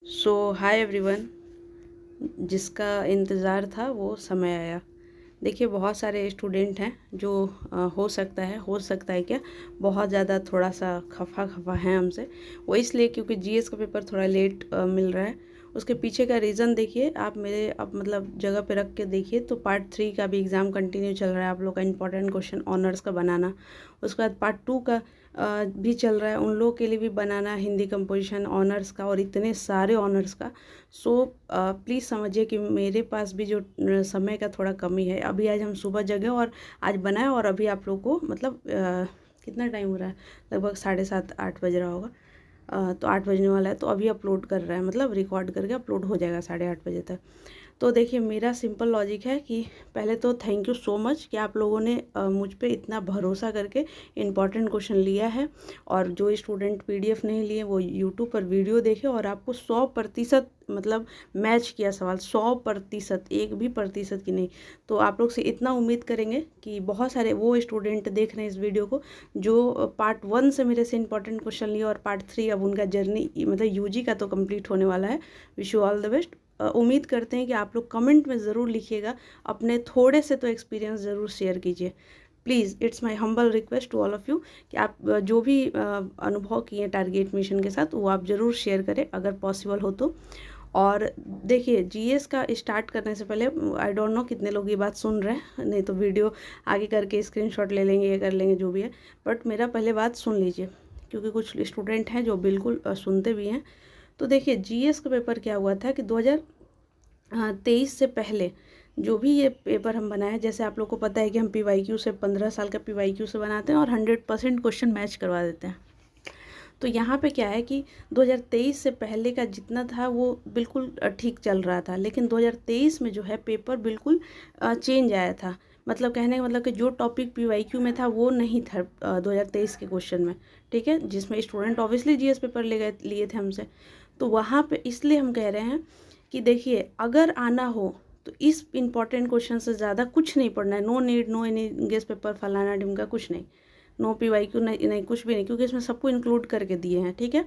Hi everyone. जिसका इंतज़ार था वो समय आया। देखिए, बहुत सारे स्टूडेंट हैं जो हो सकता है क्या बहुत ज़्यादा थोड़ा सा खफा खफा हैं हमसे। वो इसलिए क्योंकि जीएस का पेपर थोड़ा लेट मिल रहा है। उसके पीछे का रीज़न देखिए, आप मेरे अब मतलब जगह पे रख के देखिए तो पार्ट 3 का भी एग्ज़ाम कंटिन्यू चल रहा है। आप लोग का इंपॉर्टेंट क्वेश्चन ऑनर्स का बनाना, उसके बाद पार्ट 2 का भी चल रहा है, उन लोगों के लिए भी बनाना, हिंदी कंपोजिशन ऑनर्स का और इतने सारे ऑनर्स का। प्लीज़ समझिए कि मेरे पास भी जो समय का थोड़ा कमी है। अभी आज हम सुबह जगे और आज बनाए और अभी आप लोग को मतलब कितना टाइम हो रहा है, लगभग 7:30-8 बज रहा होगा। तो 8 बजने वाला है, तो अभी अपलोड कर रहा है, मतलब रिकॉर्ड करके अपलोड हो जाएगा 8:30 बजे तक। तो देखिए, मेरा सिंपल लॉजिक है कि पहले तो थैंक यू सो मच कि आप लोगों ने मुझ पे इतना भरोसा करके इम्पॉर्टेंट क्वेश्चन लिया है। और जो स्टूडेंट पीडीएफ नहीं लिए वो यूट्यूब पर वीडियो देखे और आपको 100% मतलब मैच किया सवाल, 100%, एक भी प्रतिशत की नहीं। तो आप लोग से इतना उम्मीद करेंगे कि बहुत सारे वो स्टूडेंट देख रहे हैं इस वीडियो को जो पार्ट 1 से मेरे से इंपॉर्टेंट क्वेश्चन लिए और पार्ट 3 अब उनका जर्नी मतलब यूजी का तो कंप्लीट होने वाला है। Wish you all the best. उम्मीद करते हैं कि आप लोग कमेंट में ज़रूर लिखिएगा, अपने थोड़े से तो एक्सपीरियंस ज़रूर शेयर कीजिए। Please, it's my humble request to all of you कि आप जो भी अनुभव किए टारगेट मिशन के साथ वो आप ज़रूर शेयर करें अगर पॉसिबल हो तो। और देखिए, जीएस का स्टार्ट करने से पहले आई डोंट नो कितने लोग ये बात सुन रहे हैं, नहीं तो वीडियो आगे करके स्क्रीनशॉट ले लेंगे, ये कर लेंगे, जो भी है। बट मेरा पहले बात सुन लीजिए, क्योंकि कुछ स्टूडेंट हैं जो बिल्कुल सुनते भी हैं। तो देखिए, जीएस का पेपर क्या हुआ था कि 2023 से पहले जो भी ये पेपर हम बनाए, जैसे आप लोग को पता है कि हम पीवाईक्यू से 15 साल का पीवाईक्यू से बनाते हैं और 100% क्वेश्चन मैच करवा देते हैं। तो यहाँ पे क्या है कि 2023 से पहले का जितना था वो बिल्कुल ठीक चल रहा था, लेकिन 2023 में जो है पेपर बिल्कुल चेंज आया था। मतलब कहने का मतलब कि जो टॉपिक पीवाईक्यू में था वो नहीं था 2023 के क्वेश्चन में, ठीक है, जिसमें स्टूडेंट ऑब्वियसली जीएस पेपर लिए थे हमसे। तो वहाँ पे इसलिए हम कह रहे हैं कि देखिए, अगर आना हो तो इस इम्पॉर्टेंट क्वेश्चन से ज़्यादा कुछ नहीं पढ़ना है। No need, no any guess paper फलाना ढिमका, कुछ नहीं, नो पीवाईक्यू नहीं, नहीं कुछ भी नहीं, क्योंकि इसमें सबको इंक्लूड करके दिए हैं, ठीक है।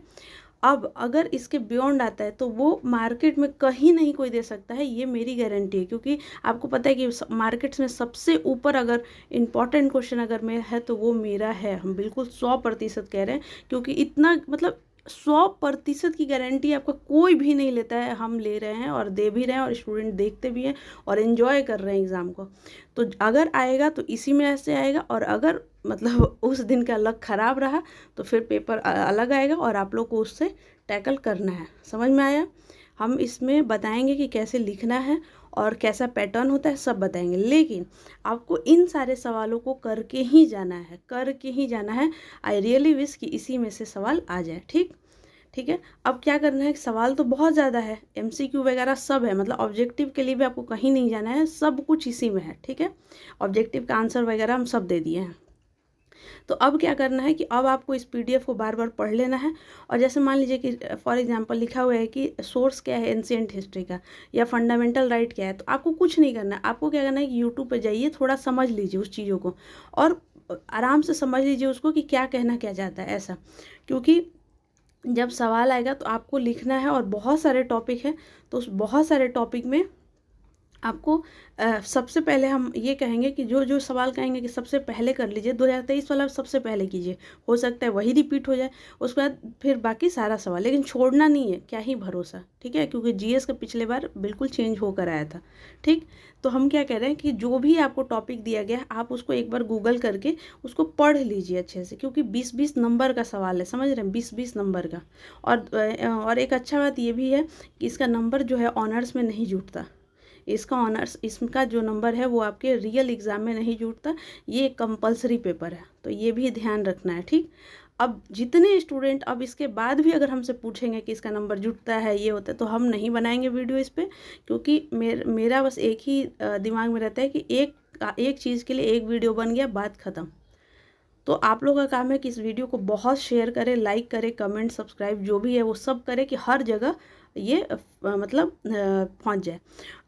अब अगर इसके बियॉन्ड आता है तो वो मार्केट में कहीं नहीं कोई दे सकता है, ये मेरी गारंटी है। क्योंकि आपको पता है कि मार्केट्स में सबसे ऊपर अगर इम्पॉर्टेंट क्वेश्चन अगर मेरा है तो वो मेरा है। हम बिल्कुल 100% कह रहे हैं, क्योंकि इतना मतलब 100% की गारंटी आपका कोई भी नहीं लेता है। हम ले रहे हैं और दे भी रहे हैं और स्टूडेंट देखते भी हैं और एंजॉय कर रहे हैं एग्ज़ाम को। तो अगर आएगा तो इसी में ऐसे आएगा, और अगर मतलब उस दिन का लक ख़राब रहा तो फिर पेपर अलग आएगा और आप लोग को उससे टैकल करना है। समझ में आया? हम इसमें बताएंगे कि कैसे लिखना है और कैसा पैटर्न होता है, सब बताएंगे, लेकिन आपको इन सारे सवालों को करके ही जाना है, करके ही जाना है। आई रियली विश कि इसी में से सवाल आ जाए। ठीक, ठीक है। अब क्या करना है, सवाल तो बहुत ज़्यादा है, एमसीक्यू वगैरह सब है, मतलब ऑब्जेक्टिव के लिए भी आपको कहीं नहीं जाना है, सब कुछ इसी में है, ठीक है। ऑब्जेक्टिव का आंसर वगैरह हम सब दे दिए हैं। तो अब क्या करना है कि अब आपको इस पीडीएफ को बार बार पढ़ लेना है। और जैसे मान लीजिए कि फॉर एग्जांपल लिखा हुआ है कि सोर्स क्या है एंशिएंट हिस्ट्री का या फंडामेंटल राइट क्या है, तो आपको कुछ नहीं करना है। आपको क्या करना है कि यूट्यूब पे जाइए, थोड़ा समझ लीजिए उस चीज़ों को और आराम से समझ लीजिए उसको कि क्या कहना क्या चाहता है, ऐसा। क्योंकि जब सवाल आएगा तो आपको लिखना है और बहुत सारे टॉपिक हैं, तो उस बहुत सारे टॉपिक में आपको सबसे पहले हम ये कहेंगे कि जो जो सवाल कहेंगे कि सबसे पहले कर लीजिए, 2023 वाला सबसे पहले कीजिए, हो सकता है वही रिपीट हो जाए, उसके बाद फिर बाकी सारा सवाल, लेकिन छोड़ना नहीं है, क्या ही भरोसा, ठीक है, क्योंकि जीएस का पिछले बार बिल्कुल चेंज होकर आया था। ठीक, तो हम क्या कह रहे हैं कि जो भी आपको टॉपिक दिया गया आप उसको एक बार गूगल करके उसको पढ़ लीजिए अच्छे से, क्योंकि 20-20 नंबर का सवाल है, समझ रहे हैं, 20-20 नंबर का। और एक अच्छा बात ये भी है कि इसका नंबर जो है ऑनर्स में नहीं जुटता। इसका ऑनर्स, इसका जो नंबर है वो आपके रियल एग्ज़ाम में नहीं जुटता, ये कंपलसरी पेपर है, तो ये भी ध्यान रखना है। ठीक, अब जितने स्टूडेंट अब इसके बाद भी अगर हमसे पूछेंगे कि इसका नंबर जुटता है, ये होता है, तो हम नहीं बनाएंगे वीडियो इस पर, क्योंकि मेरा बस एक ही दिमाग में रहता है कि एक चीज़ के लिए एक वीडियो बन गया, बात ख़त्म। तो आप लोगों का काम है कि इस वीडियो को बहुत शेयर करें, लाइक करें, कमेंट, सब्सक्राइब जो भी है वो सब करें कि हर जगह ये मतलब पहुंच जाए।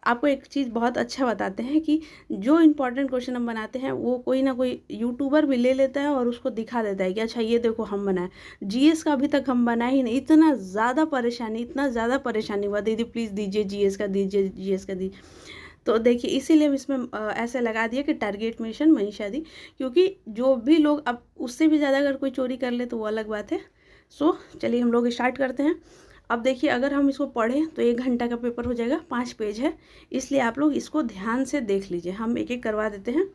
आपको एक चीज़ बहुत अच्छा बताते हैं कि जो इम्पोर्टेंट क्वेश्चन हम बनाते हैं वो कोई ना कोई यूट्यूबर भी ले लेता है और उसको दिखा देता है कि अच्छा ये देखो हम बनाए। जीएस का अभी तक हम बनाए ही नहीं, इतना ज़्यादा परेशानी हुआ, दीदी प्लीज़ दीजिए जीएस का, दीजिए जीएस का दीजिए। तो देखिए इसीलिए हम इसमें ऐसे लगा दिया कि टारगेट मिशन मनीषा दी, क्योंकि जो भी लोग, अब उससे भी ज़्यादा अगर कोई चोरी कर ले तो वो अलग बात है। सो चलिए हम लोग स्टार्ट करते हैं। अब देखिए अगर हम इसको पढ़ें तो 1 घंटा का पेपर हो जाएगा, 5 पेज है, इसलिए आप लोग इसको ध्यान से देख लीजिए। हम एक एक करवा देते हैं।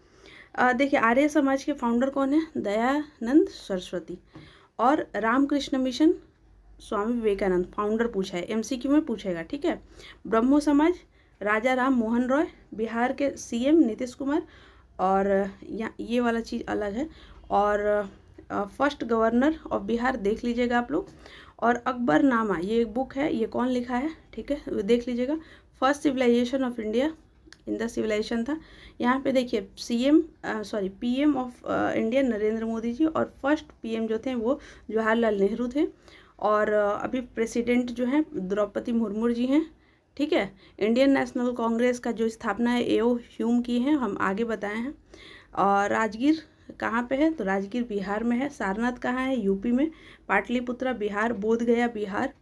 देखिए आर्य समाज के फाउंडर कौन है? दयानंद सरस्वती। और रामकृष्ण मिशन स्वामी विवेकानंद, फाउंडर पूछा है, एमसीक्यू में पूछेगा, ठीक है। ब्रह्मो समाज राजा राम मोहन रॉय, बिहार के सीएम नीतीश कुमार, और ये वाला चीज़ अलग है। और फर्स्ट गवर्नर ऑफ बिहार देख लीजिएगा आप लोग। और अकबरनामा ये एक बुक है, ये कौन लिखा है, ठीक है, देख लीजिएगा। First civilization of India, Indus civilization था। यहाँ पे देखिए PM of India Narendra Modi ji, और फर्स्ट पीएम जो थे वो जवाहरलाल नेहरू थे। और अभी प्रेसिडेंट जो हैं द्रौपदी मुर्मू जी हैं, ठीक है। इंडियन नेशनल कांग्रेस का जो स्थापना है एओ ह्यूम की है, हम आगे बताए हैं। और राजगीर कहाँ पे है? तो राजगीर बिहार में है। सारनाथ कहाँ है? यूपी में। पाटलिपुत्रा बिहार, बोधगया बिहार।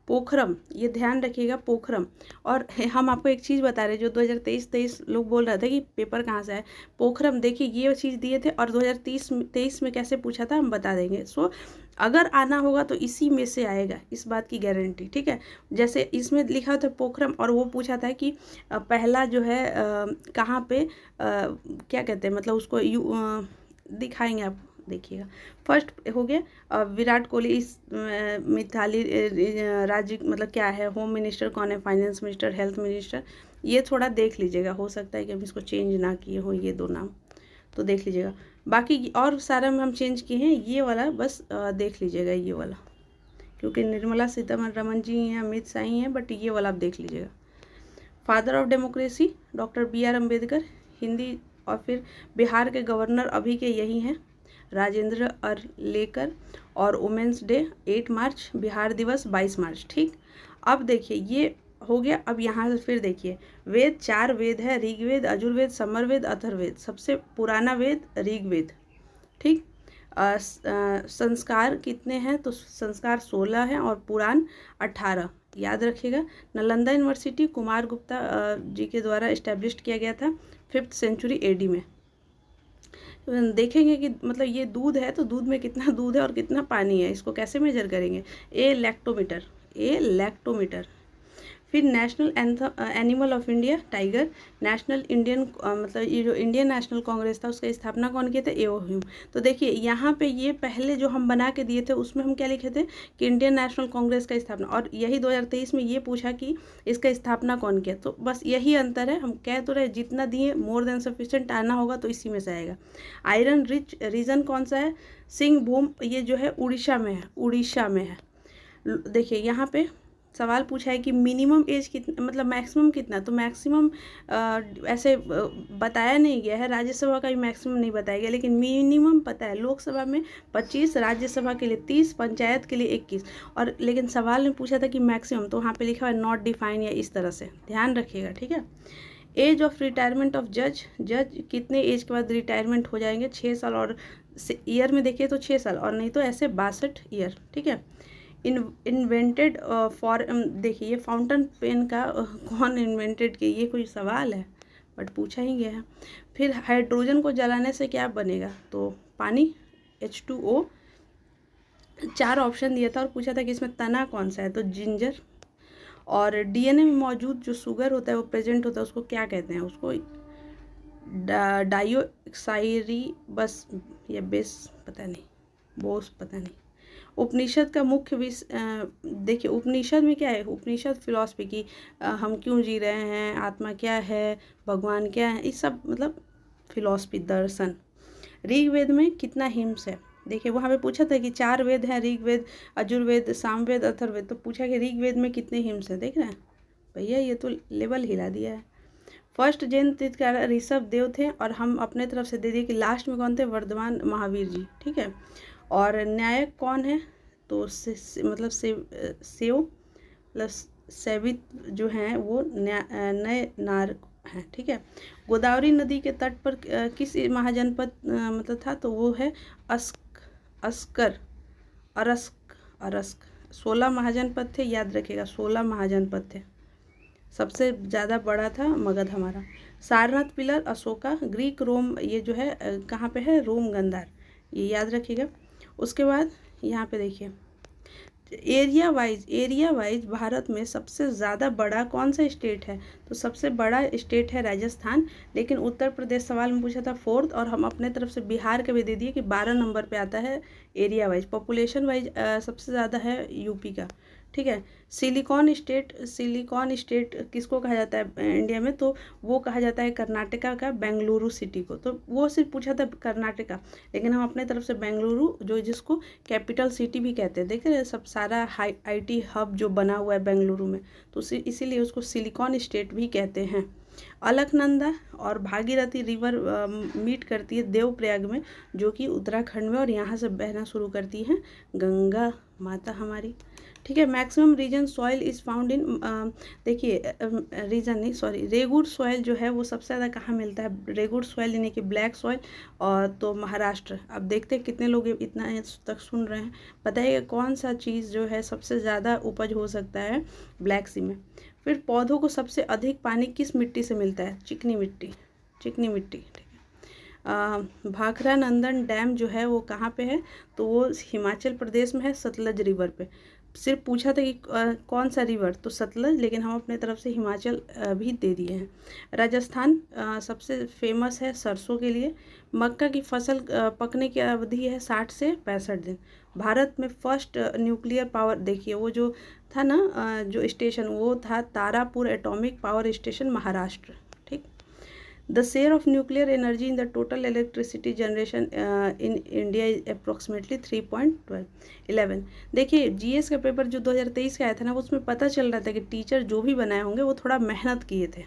पोखरम, ये ध्यान रखिएगा, पोखरम। और हम आपको एक चीज़ बता रहे हैं, जो 2023 लोग बोल रहे थे कि पेपर कहाँ से है, पोखरम देखिए ये चीज़ दिए थे, और 2023 में कैसे पूछा था हम बता देंगे। सो अगर आना होगा तो इसी में से आएगा, इस बात की गारंटी, ठीक है। जैसे इसमें लिखा था पोखरम, और वो पूछा था कि पहला जो है कहाँ पे क्या कहते हैं, मतलब उसको दिखाएंगे आप, देखिएगा। फर्स्ट हो गया विराट कोहली, इस मिताली राज मतलब क्या है, होम मिनिस्टर कौन है, फाइनेंस मिनिस्टर, हेल्थ मिनिस्टर, ये थोड़ा देख लीजिएगा, हो सकता है कि हम इसको चेंज ना किए हो ये 2 नाम, तो देख लीजिएगा। बाकी और सारा में हम चेंज किए हैं, ये वाला बस देख लीजिएगा, ये वाला, क्योंकि निर्मला सीतारमण जी हैं, अमित शाह ही हैं, बट ये वाला आप देख लीजिएगा। Father of democracy doctor BR Ambedkar, Hindi. और फिर बिहार के गवर्नर अभी के यही हैं, राजेंद्र अरलेकर। और वुमेंस डे 8 मार्च, बिहार दिवस 22 मार्च, ठीक। अब देखिए ये हो गया। अब यहाँ से फिर देखिए वेद, 4 वेद है, ऋग्वेद, यजुर्वेद, समरवेद, अथर्ववेद। सबसे पुराना वेद ऋग्वेद, ठीक। संस्कार कितने हैं? तो संस्कार 16 हैं, और पुराण 18, याद रखिएगा। नालंदा यूनिवर्सिटी कुमार गुप्ता जी के द्वारा इस्टेब्लिश किया गया था 5th सेंचुरी AD में। देखेंगे कि मतलब ये दूध है, तो दूध में कितना दूध है और कितना पानी है, इसको कैसे मेजर करेंगे? ए लैक्टोमीटर। फिर national animal of India tiger. National Indian मतलब ये जो इंडियन नेशनल कांग्रेस था उसका स्थापना कौन किए थे? एओ ह्यूम। तो देखिए यहाँ पे ये पहले जो हम बना के दिए थे उसमें हम क्या लिखे थे कि इंडियन नेशनल कांग्रेस का स्थापना, और यही 2023 में ये पूछा कि इसका स्थापना कौन किया। तो बस यही अंतर है, हम कह तो रहे जितना दिए मोर देन सफिशिएंट, आना होगा तो इसी में से आएगा। आयरन रिच रीजन कौन सा है? सिंहभूम, ये जो है उड़ीसा में है। देखिए यहाँ पे सवाल पूछा है कि मिनिमम एज कितना, मतलब मैक्सिमम कितना, तो मैक्सिमम ऐसे बताया नहीं गया है। राज्यसभा का भी मैक्सिमम नहीं बताया गया, लेकिन मिनिमम पता है। लोकसभा में 25, राज्यसभा के लिए 30, पंचायत के लिए 21। और लेकिन सवाल में पूछा था कि मैक्सिमम, तो वहाँ पे लिखा है नॉट डिफाइन, या इस तरह से ध्यान रखिएगा, ठीक है। एज ऑफ रिटायरमेंट ऑफ जज कितने एज के बाद रिटायरमेंट हो जाएंगे? 6 साल, और ईयर में देखिए तो 6 साल, और नहीं तो ऐसे 62 ईयर, ठीक है। इन्वेंटेड फॉर, देखिए ये फाउंटेन पेन का कौन इन्वेंटेड किया, ये कोई सवाल है बट पूछा ही गया है। फिर हाइड्रोजन को जलाने से क्या बनेगा? तो पानी, H2O। 4 ऑप्शन दिया था और पूछा था कि इसमें तना कौन सा है, तो जिंजर। और DNA में मौजूद जो शुगर होता है वो प्रेजेंट होता है, उसको क्या कहते हैं? उसको डायोक्साइरी बस, या बेस पता नहीं, बोस पता नहीं। उपनिषद का मुख्य विषय, देखिए उपनिषद में क्या है? उपनिषद फिलॉसफी की, हम क्यों जी रहे हैं, आत्मा क्या है, भगवान क्या है, इस सब मतलब फिलॉसफी, दर्शन। ऋग्वेद में कितना हिम्स है? देखिए वहाँ पे पूछा था कि 4 वेद हैं, ऋग्वेद, यजुर्वेद, सामवेद, अथर्ववेद। तो पूछा कि ऋग्वेद में कितने हिम्स हैं, देख रहे हैं भैया, ये तो लेवल हिला दिया है। फर्स्ट जैन तीर्थंकर ऋषभ देव थे, और हम अपने तरफ से दे दिए कि लास्ट में कौन थे, वर्धमान महावीर जी। ठीक है, और न्यायक कौन है, तो मतलब सेव प्लस सैवित जो हैं वो नए नार हैं। ठीक है, गोदावरी नदी के तट पर किस महाजनपद मतलब था, तो वो है अस्कर अरस्क। 16 महाजनपद थे, याद रखिएगा 16 महाजनपद थे। सबसे ज़्यादा बड़ा था मगध हमारा। सारनाथ पिलर अशोका, ग्रीक रोम, ये जो है कहाँ पे है, रोम गंधार, ये याद रखिएगा। उसके बाद यहाँ पे देखिए एरिया वाइज भारत में सबसे ज़्यादा बड़ा कौन सा स्टेट है, तो सबसे बड़ा स्टेट है राजस्थान, लेकिन उत्तर प्रदेश सवाल में पूछा था 4th, और हम अपने तरफ से बिहार का भी दे दिए कि 12 नंबर पे आता है एरिया वाइज। पॉपुलेशन वाइज सबसे ज़्यादा है यूपी का। ठीक है, सिलिकॉन स्टेट किसको कहा जाता है इंडिया में, तो वो कहा जाता है कर्नाटका का बेंगलुरु सिटी को। तो वो सिर्फ पूछा था कर्नाटका, लेकिन हम अपने तरफ से बेंगलुरु जो जिसको कैपिटल सिटी भी कहते हैं, देख रहे हैं सब सारा IT हब जो बना हुआ है बेंगलुरु में, तो इसीलिए उसको सिलिकॉन स्टेट भी कहते हैं। अलकनंदा और भागीरथी रिवर मीट करती है देवप्रयाग में, जो कि उत्तराखंड में, और यहाँ से बहना शुरू करती हैं गंगा माता हमारी। ठीक है, maximum region soil is found in, देखिए रीजन नहीं सॉरी रेगुड़ सॉइल जो है वो सबसे ज़्यादा कहाँ मिलता है, रेगुड़ सॉइल यानी कि ब्लैक सॉइल, और तो महाराष्ट्र। अब देखते हैं कितने लोग इतना तक सुन रहे हैं, बताइएगा कौन सा चीज़ जो है सबसे ज़्यादा उपज हो सकता है ब्लैक सी में। फिर पौधों को सबसे अधिक पानी किस मिट्टी से मिलता है, चिकनी मिट्टी। ठीक है, भाखरा नंदन डैम जो है वो कहाँ पे है, तो वो हिमाचल प्रदेश में है, सतलज रिवर पे। सिर्फ पूछा था कि कौन सा रिवर, तो सतलज, लेकिन हम अपने तरफ से हिमाचल भी दे दिए हैं। राजस्थान सबसे फेमस है सरसों के लिए। मक्का की फसल पकने की अवधि है 60 से 65 दिन। भारत में फर्स्ट न्यूक्लियर पावर, देखिए वो जो था ना जो स्टेशन, वो था Tarapur atomic power station, Maharashtra. ठीक, the share of nuclear energy in the total electricity generation in India is approximately 3.11। देखिए GS का पेपर जो 2023 का आया था ना, उसमें पता चल रहा था कि टीचर जो भी बनाए होंगे वो थोड़ा मेहनत किए थे,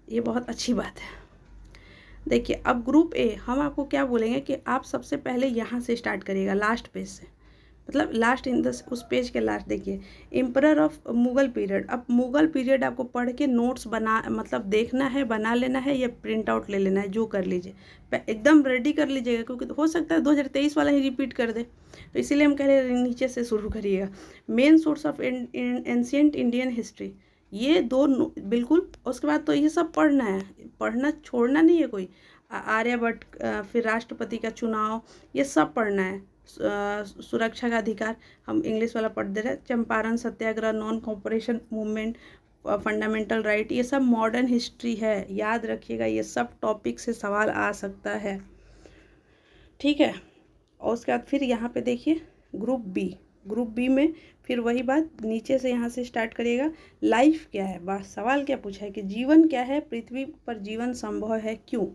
ये बहुत अच्छी बात है। देखिए अब ग्रुप ए, हम आपको क्या बोलेंगे कि आप सबसे पहले यहाँ से स्टार्ट करिएगा, लास्ट पेज से, मतलब लास्ट इन द उस पेज के लास्ट। देखिए एम्परर ऑफ मुगल पीरियड, अब मुगल पीरियड आपको पढ़ के नोट्स बना, मतलब देखना है, बना लेना है, या प्रिंट आउट ले लेना है, जो कर लीजिए, एकदम रेडी कर लीजिएगा, क्योंकि हो सकता है 2023 वाला ही रिपीट कर दे, तो इसीलिए हम कह रहे हैं नीचे से शुरू करिएगा। Main source of ancient Indian history, ये दो बिल्कुल। उसके बाद तो ये सब पढ़ना है, पढ़ना छोड़ना नहीं है कोई। आर्यभट्ट, फिर राष्ट्रपति का चुनाव, ये सब पढ़ना है। सुरक्षा का अधिकार हम इंग्लिश वाला पढ़ दे रहे हैं। Champaran Satyagraha, non cooperation movement, fundamental right, ये सब मॉडर्न हिस्ट्री है, याद रखिएगा, ये सब टॉपिक से सवाल आ सकता है। ठीक है, और उसके बाद फिर यहाँ पे देखिए ग्रुप बी में फिर वही बात, नीचे से यहाँ से स्टार्ट करिएगा। लाइफ क्या है, बस सवाल क्या पूछा है कि जीवन क्या है, पृथ्वी पर जीवन संभव है क्यों।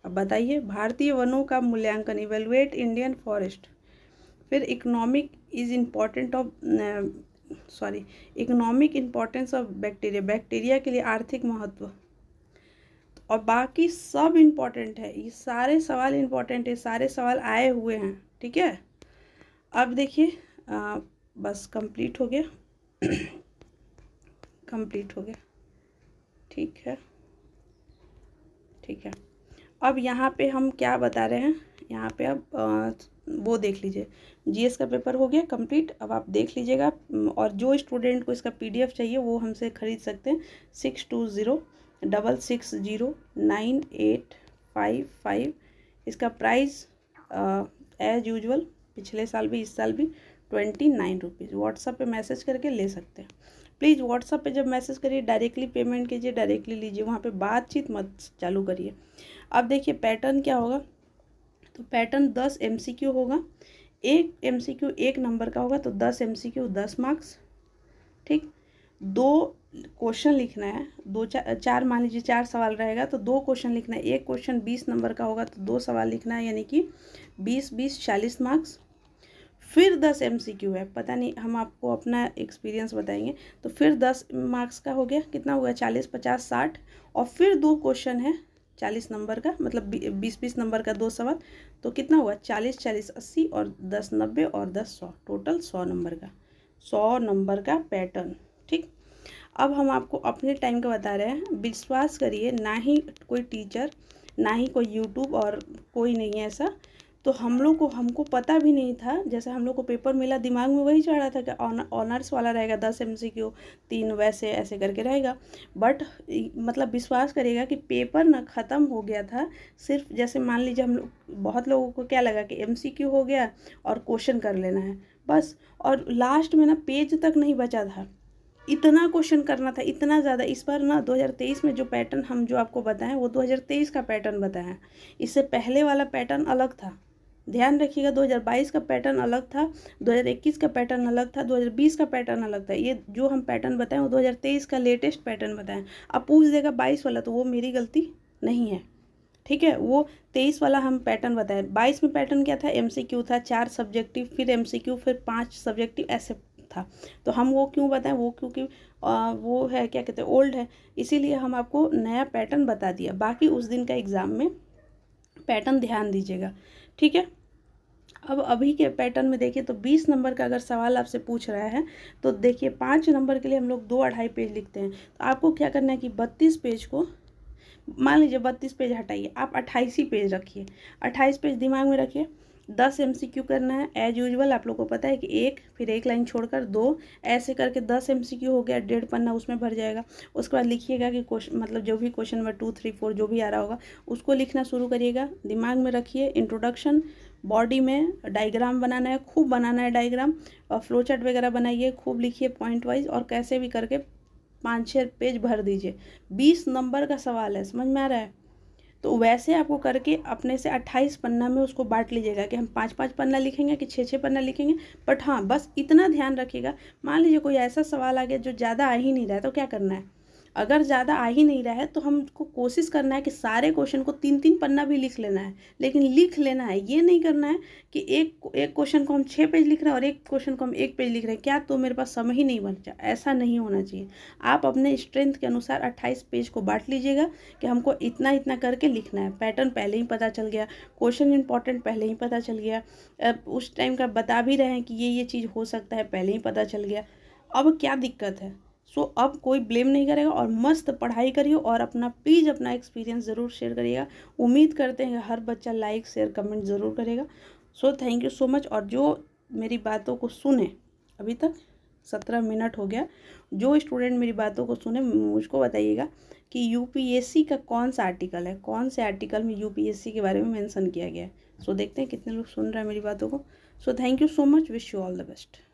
अब बताइए, भारतीय वनों का मूल्यांकन, इवेलुएट इंडियन फॉरेस्ट। फिर इकोनॉमिक इम्पोर्टेंस ऑफ बैक्टीरिया के लिए आर्थिक महत्व, और बाकी सब इम्पोर्टेंट है, ये सारे सवाल इम्पोर्टेंट है, सारे सवाल आए हुए हैं। ठीक है, अब देखिए बस कंप्लीट हो गया ठीक है। अब यहाँ पे हम क्या बता रहे हैं, यहाँ पे अब वो देख लीजिए, GS का पेपर हो गया कंप्लीट। अब आप देख लीजिएगा, और जो स्टूडेंट को इसका PDF चाहिए वो हमसे ख़रीद सकते हैं 6206609855। इसका प्राइस एज यूजुअल पिछले साल भी इस साल भी 29 रुपीज़। व्हाट्सएप पे मैसेज करके ले सकते हैं। प्लीज़ व्हाट्सएप पे जब मैसेज करिए डायरेक्टली पेमेंट कीजिए, डायरेक्टली लीजिए, वहाँ पे बातचीत मत चालू करिए। अब देखिए पैटर्न क्या होगा, तो पैटर्न 10 MCQ होगा, एक MCQ 1 नंबर का होगा, तो 10 MCQ 10 मार्क्स। ठीक, 2 क्वेश्चन लिखना है, 4 मान लीजिए 4 सवाल रहेगा तो 2 क्वेश्चन लिखना है। एक क्वेश्चन 20 नंबर का होगा तो 2 सवाल लिखना है, यानी कि 20 40 मार्क्स। फिर 10 MCQ है, पता नहीं, हम आपको अपना एक्सपीरियंस बताएंगे। तो फिर 10 मार्क्स का हो गया, कितना हुआ, 40, 50, 60, और फिर 2 क्वेश्चन है 40 नंबर का, मतलब 20-20 नंबर का 2 सवाल, तो कितना हुआ, 40, 40, 80, और 10, 90, और 10, 100, टोटल 100 नंबर का, 100 नंबर का पैटर्न। ठीक, अब हम आपको अपने टाइम का बता रहे हैं। विश्वास करिए, ना ही कोई टीचर, ना ही कोई यूट्यूब, और कोई नहीं है ऐसा। तो हम लोग को, हमको पता भी नहीं था, जैसे हम लोग को पेपर मिला, दिमाग में वही चढ़ रहा था कि ऑनर्स वाला रहेगा, 10 MCQ, 3 वैसे ऐसे करके रहेगा। बट मतलब विश्वास करिएगा कि पेपर ना ख़त्म हो गया था। सिर्फ जैसे मान लीजिए, हम लोग, बहुत लोगों को क्या लगा कि MCQ हो गया और क्वेश्चन कर लेना है बस, और लास्ट में ना पेज तक नहीं बचा था, इतना क्वेश्चन करना था, इतना ज़्यादा। इस बार ना 2023 में जो पैटर्न हम जो आपको बताएं, वो 2023 का पैटर्न बताएं, इससे पहले वाला पैटर्न अलग था। ध्यान रखिएगा, 2022 का पैटर्न अलग था, 2021 का पैटर्न अलग था, 2020 का पैटर्न अलग था। ये जो हम पैटर्न बताएं वो 2023 का लेटेस्ट पैटर्न बताएं। अब पूछ देगा 22 वाला, तो वो मेरी गलती नहीं है, ठीक है। वो 23 वाला हम पैटर्न बताएं। 22 में पैटर्न क्या था, MCQ था, 4 सब्जेक्टिव, फिर MCQ, फिर 5 सब्जेक्टिव, ऐसे था। तो हम वो क्यों बताएं, वो क्योंकि वो है, क्या कहते हैं, ओल्ड है, इसीलिए हम आपको नया पैटर्न बता दिया। बाकी उस दिन का एग्ज़ाम में पैटर्न ध्यान दीजिएगा, ठीक है। अब अभी के पैटर्न में देखिए, तो 20 नंबर का अगर सवाल आपसे पूछ रहा है, तो देखिए 5 नंबर के लिए हम लोग 2-2.5 पेज लिखते हैं। तो आपको क्या करना है कि 32 पेज को, मान लीजिए 32 पेज हटाइए, आप 28 ही पेज रखिए, 28 पेज दिमाग में रखिए। 10 MCQ करना है एज यूजुअल, आप लोग को पता है कि एक, फिर एक लाइन छोड़कर 2, ऐसे करके 10 MCQ हो गया, 1.5 पन्ना उसमें भर जाएगा। उसके बाद लिखिएगा कि क्वेश्चन, मतलब जो भी क्वेश्चन नंबर 2, 3, 4 जो भी आ रहा होगा, उसको लिखना शुरू करिएगा। दिमाग में रखिए, इंट्रोडक्शन, बॉडी में डायग्राम बनाना है, खूब बनाना है डायग्राम, और फ्लो चार्ट वगैरह बनाइए, खूब लिखिए पॉइंट वाइज, और कैसे भी करके 5-6 पेज भर दीजिए। 20 नंबर का सवाल है, समझ में आ रहा है। तो वैसे आपको करके अपने से 28 पन्ना में उसको बांट लीजिएगा कि हम 5-5 पन्ना लिखेंगे कि 6-6 पन्ना लिखेंगे। बट हाँ, बस इतना ध्यान रखिएगा, मान लीजिए कोई ऐसा सवाल आ गया जो ज़्यादा आ ही नहीं रहा है, तो क्या करना है, अगर ज़्यादा आ ही नहीं रहा है तो हमको कोशिश करना है कि सारे क्वेश्चन को 3-3 पन्ना भी लिख लेना है, लेकिन लिख लेना है। ये नहीं करना है कि एक क्वेश्चन को हम 6 पेज लिख रहे हैं और एक क्वेश्चन को हम 1 पेज लिख रहे हैं, क्या तो मेरे पास समय ही नहीं बचा। ऐसा नहीं होना चाहिए। आप अपने स्ट्रेंथ के अनुसार 28 पेज को बांट लीजिएगा कि हमको इतना इतना करके लिखना है। पैटर्न पहले ही पता चल गया, क्वेश्चन इंपॉर्टेंट पहले ही पता चल गया, अब उस टाइम का बता भी रहे हैं कि ये चीज़ हो सकता है, पहले ही पता चल गया। अब क्या दिक्कत है। सो अब कोई ब्लेम नहीं करेगा, और मस्त पढ़ाई करिए, और अपना प्लीज़ अपना एक्सपीरियंस ज़रूर शेयर करिएगा। उम्मीद करते हैं हर बच्चा लाइक, शेयर, कमेंट ज़रूर करेगा। So thank you so much. और जो मेरी बातों को सुने, अभी तक 17 मिनट हो गया, जो स्टूडेंट मेरी बातों को सुने, मुझको बताइएगा कि UPSC का कौन सा आर्टिकल है, कौन से आर्टिकल में UPSC के बारे में मेंशन किया गया है। सो देखते हैं कितने लोग सुन रहे हैं मेरी बातों को। So thank you so much, wish you all the best.